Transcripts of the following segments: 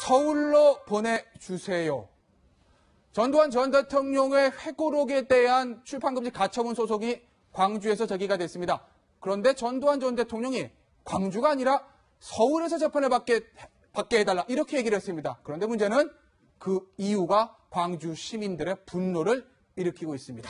서울로 보내주세요. 전두환 전 대통령의 회고록에 대한 출판금지 가처분 소송이 광주에서 제기가 됐습니다. 그런데 전두환 전 대통령이 광주가 아니라 서울에서 재판을 받게 해달라 이렇게 얘기를 했습니다. 그런데 문제는 그 이유가 광주 시민들의 분노를 일으키고 있습니다.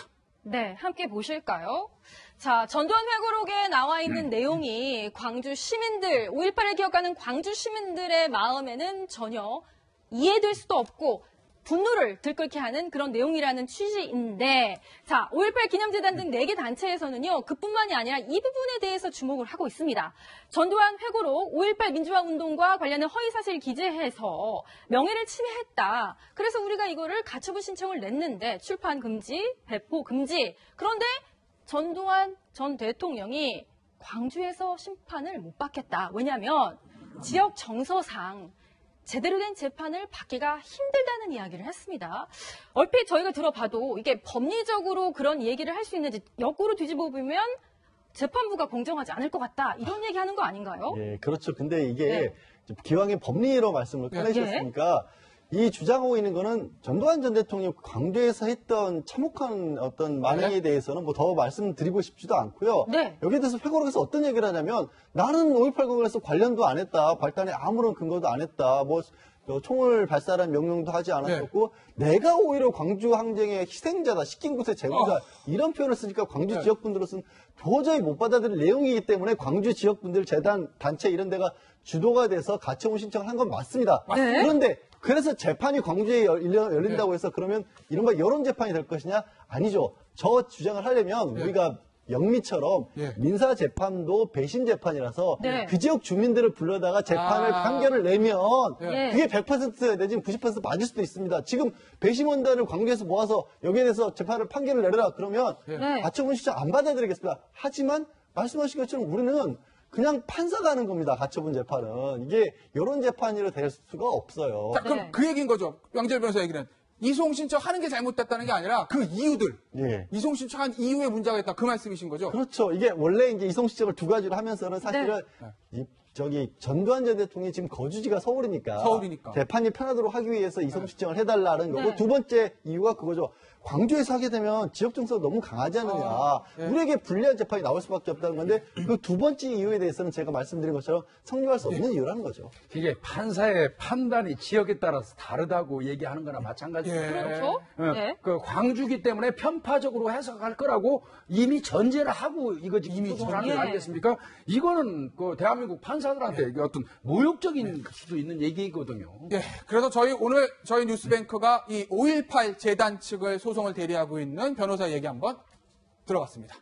네, 함께 보실까요? 자, 전두환 회고록에 나와 있는 내용이 광주 시민들, 5.18을 기억하는 광주 시민들의 마음에는 전혀 이해될 수도 없고 분노를 들끓게 하는 그런 내용이라는 취지인데, 자, 5.18 기념재단 등 4개 단체에서는요, 그뿐만이 아니라 이 부분에 대해서 주목을 하고 있습니다. 전두환 회고록 5.18 민주화 운동과 관련된 허위사실 기재해서 명예를 침해했다. 그래서 우리가 이거를 가처분 신청을 냈는데 출판 금지, 배포 금지. 그런데 전두환 전 대통령이 광주에서 심판을 못 받겠다. 왜냐하면 지역 정서상 제대로 된 재판을 받기가 힘들다는 이야기를 했습니다. 얼핏 저희가 들어봐도 이게 법리적으로 그런 얘기를 할 수 있는지 역으로 뒤집어 보면 재판부가 공정하지 않을 것 같다. 이런 얘기하는 거 아닌가요? 예, 그렇죠. 근데 이게 기왕에 법리로 말씀을 꺼내셨으니까 이 주장하고 있는 거는 전두환 전 대통령이 광주에서 했던 참혹한 어떤 만행에 대해서는 뭐 더 말씀드리고 싶지도 않고요. 여기에 대해서 회고록에서 어떤 얘기를 하냐면 나는 5.18 공연에서 관련도 안 했다. 발단에 아무런 근거도 안 했다. 뭐 총을 발사하는 명령도 하지 않았었고 내가 오히려 광주 항쟁의 희생자다. 시킨 곳의 제공자 이런 표현을 쓰니까 광주 지역분들로서는 도저히 못 받아들일 내용이기 때문에 광주 지역분들 재단 단체 이런 데가 주도가 돼서 가처분 신청을 한 건 맞습니다. 그런데 그래서 재판이 광주에 열린다고 해서 그러면 이른바 여론 재판이 될 것이냐? 아니죠. 저 주장을 하려면 우리가 영미처럼 민사 재판도 배신 재판이라서 그 지역 주민들을 불러다가 재판을 판결을 내면 그게 100% 내지는 90% 맞을 수도 있습니다. 지금 배심원단을 광주에서 모아서 여기에 대해서 재판을 판결을 내려라 그러면 가처분 신청 안 받아들이겠습니다. 하지만 말씀하신 것처럼 우리는 그냥 판사가 하는 겁니다. 가처분 재판은. 이게 여론 재판으로 될 수가 없어요. 자, 그럼 그 얘기인 거죠. 양재열 변호사 얘기는. 이송 신청하는 게 잘못됐다는 게 아니라 그 이유들. 이송 신청한 이유에 문제가 있다. 그 말씀이신 거죠? 그렇죠. 이게 원래 이제 이송 신청을 두 가지로 하면서는 사실은 전두환 전 대통령이 지금 거주지가 서울이니까 재판이 편하도록 하기 위해서 이송 신청을 해달라는 거고 두 번째 이유가 그거죠. 광주에서 하게 되면 지역 정서가 너무 강하지 않느냐. 우리에게 불리한 재판이 나올 수밖에 없다는 건데 그 두 번째 이유에 대해서는 제가 말씀드린 것처럼 성립할 수 없는 이유라는 거죠. 이게 판사의 판단이 지역에 따라서 다르다고 얘기하는 거나 마찬가지예요. 그렇죠. 그 광주기 때문에 편파적으로 해석할 거라고 이미 전제를 하고 이거 지금 하는 거 아니겠습니까? 이거는 그 대한민국 판사들한테 어떤 모욕적인 수도 있는 얘기거든요. 그래서 오늘 저희 뉴스뱅크가 이 5.18 재단 측을 소송을 대리하고 있는 변호사 얘기 한번 들어봤습니다.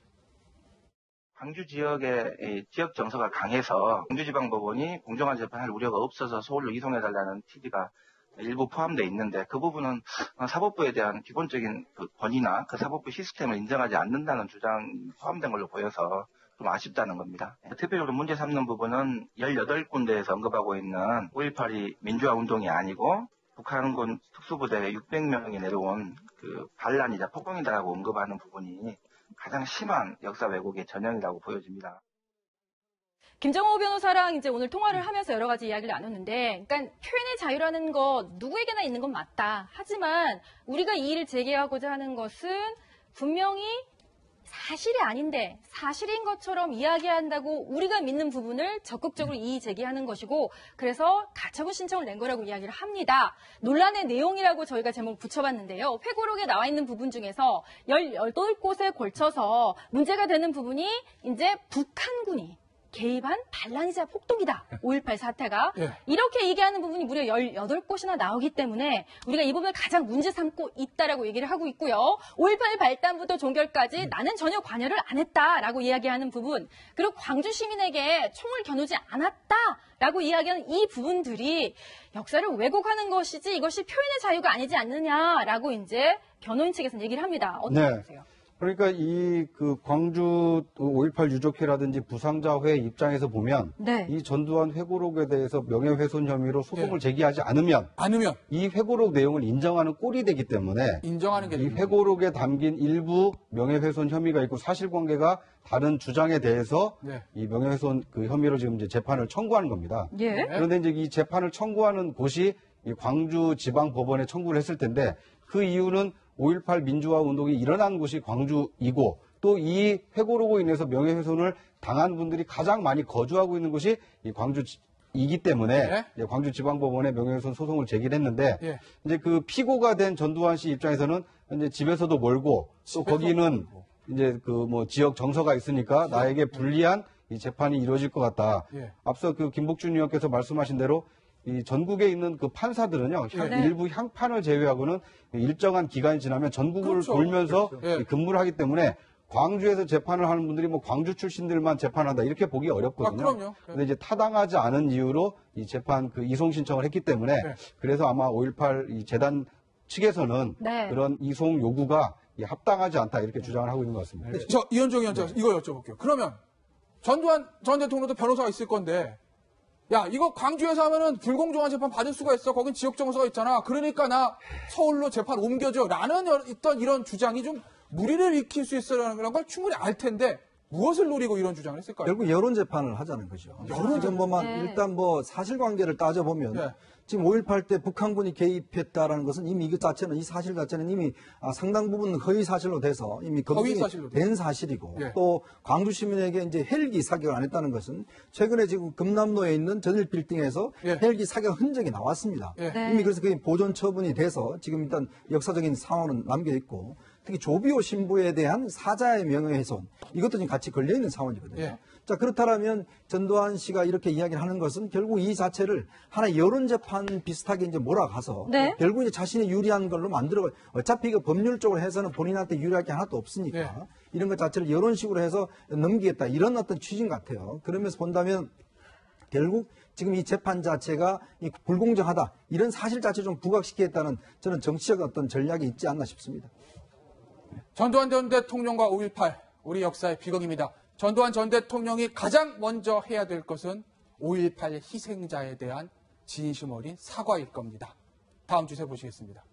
광주 지역의 지역 정서가 강해서 광주지방법원이 공정한 재판할 우려가 없어서 서울로 이송해달라는 취지가 일부 포함되어 있는데 그 부분은 사법부에 대한 기본적인 그 권위나 그 사법부 시스템을 인정하지 않는다는 주장이 포함된 걸로 보여서 좀 아쉽다는 겁니다. 특별적으로 문제 삼는 부분은 18군데에서 언급하고 있는 5.18이 민주화 운동이 아니고 북한군 특수부대 600명이 내려온 그 반란이자 폭동이다라고 언급하는 부분이 가장 심한 역사 왜곡의 전형이라고 보여집니다. 김정호 변호사랑 이제 오늘 통화를 하면서 여러 가지 이야기를 나눴는데, 그러니까 표현의 자유라는 거 누구에게나 있는 건 맞다. 하지만 우리가 이의를 제기하고자 하는 것은 분명히 사실이 아닌데 사실인 것처럼 이야기한다고 우리가 믿는 부분을 적극적으로 이의 제기하는 것이고, 그래서 가처분 신청을 낸 거라고 이야기를 합니다. 논란의 내용이라고 저희가 제목을 붙여봤는데요. 회고록에 나와 있는 부분 중에서 18곳에 걸쳐서 문제가 되는 부분이 이제 북한군이 개입한 반란이자 폭동이다. 5.18 사태가. 이렇게 얘기하는 부분이 무려 18곳이나 나오기 때문에 우리가 이 부분을 가장 문제 삼고 있다라고 얘기를 하고 있고요. 5.18 발단부터 종결까지 나는 전혀 관여를 안 했다라고 이야기하는 부분, 그리고 광주 시민에게 총을 겨누지 않았다라고 이야기하는 이 부분들이 역사를 왜곡하는 것이지 이것이 표현의 자유가 아니지 않느냐라고 이제 변호인 측에서는 얘기를 합니다. 어떻게 보세요? 그러니까 그 광주 5.18 유족회라든지 부상자회 입장에서 보면 이 전두환 회고록에 대해서 명예훼손 혐의로 소송을 제기하지 않으면 이 회고록 내용을 인정하는 꼴이 되기 때문에 이 회고록에 담긴 일부 명예훼손 혐의가 있고 사실관계가 다른 주장에 대해서 이 명예훼손 그 혐의로 지금 이제 재판을 청구하는 겁니다. 그런데 이제 이 재판을 청구하는 곳이 이 광주지방법원에 청구를 했을 텐데 그 이유는 5.18 민주화 운동이 일어난 곳이 광주이고 또 이 회고록으로 인해서 명예훼손을 당한 분들이 가장 많이 거주하고 있는 곳이 이 광주이기 때문에 네. 광주지방법원에 명예훼손 소송을 제기를 했는데 예. 이제 그 피고가 된 전두환 씨 입장에서는 이제 집에서도 멀고 또 거기는 이제 그 뭐 지역 정서가 있으니까 나에게 불리한 이 재판이 이루어질 것 같다. 예. 앞서 그 김복준 의원께서 말씀하신 대로 이 전국에 있는 그 판사들은요, 일부 향판을 제외하고는 일정한 기간이 지나면 전국을 그렇죠. 돌면서 그렇죠. 근무를 하기 때문에 광주에서 재판을 하는 분들이 뭐 광주 출신들만 재판한다 이렇게 보기 어렵거든요. 그럼요. 근데 이제 타당하지 않은 이유로 이 재판 그 이송 신청을 했기 때문에 그래서 아마 5.18 이 재단 측에서는 그런 이송 요구가 합당하지 않다 이렇게 주장을 하고 있는 것 같습니다. 저 이현정 위원 이거 여쭤볼게요. 그러면 전두환 전 대통령도 변호사가 있을 건데 야 이거 광주에서 하면은 불공정한 재판 받을 수가 있어. 거긴 지역 정서가 있잖아. 그러니까 나 서울로 재판 옮겨줘. 라는 있던 이런 주장이 좀 무리를 일으킬 수 있어라는 걸 충분히 알 텐데 무엇을 노리고 이런 주장을 했을까요? 결국 여론 재판을 하자는 거죠. 지금 뭐만 일단 뭐 사실관계를 따져보면 지금 5.18 때 북한군이 개입했다라는 것은 이미 이것 자체는 이 사실 자체는 이미 상당 부분 허위 사실로 돼서 이미 검증이 된 사실이고 또 광주 시민에게 이제 헬기 사격을 안 했다는 것은 최근에 지금 금남로에 있는 전일 빌딩에서 헬기 사격 흔적이 나왔습니다. 이미 그래서 그게 보존 처분이 돼서 지금 일단 역사적인 상황은 남겨 있고 특히 조비오 신부에 대한 사자의 명예훼손 이것도 지금 같이 걸려 있는 상황이거든요. 자 그렇다면 전두환 씨가 이렇게 이야기를 하는 것은 결국 이 자체를 하나의 여론 재판 비슷하게 이제 몰아가서 결국 이제 자신이 유리한 걸로 만들어 어차피 이거 법률적으로 해서는 본인한테 유리할 게 하나도 없으니까 이런 것 자체를 여론식으로 해서 넘기겠다 이런 어떤 취지인 것 같아요. 그러면서 본다면 결국 지금 이 재판 자체가 불공정하다 이런 사실 자체 좀 부각시키겠다는 저는 정치적 어떤 전략이 있지 않나 싶습니다. 전두환 전 대통령과 5.18 우리 역사의 비극입니다. 전두환 전 대통령이 가장 먼저 해야 될 것은 5.18 희생자에 대한 진심 어린 사과일 겁니다. 다음 주제 보시겠습니다.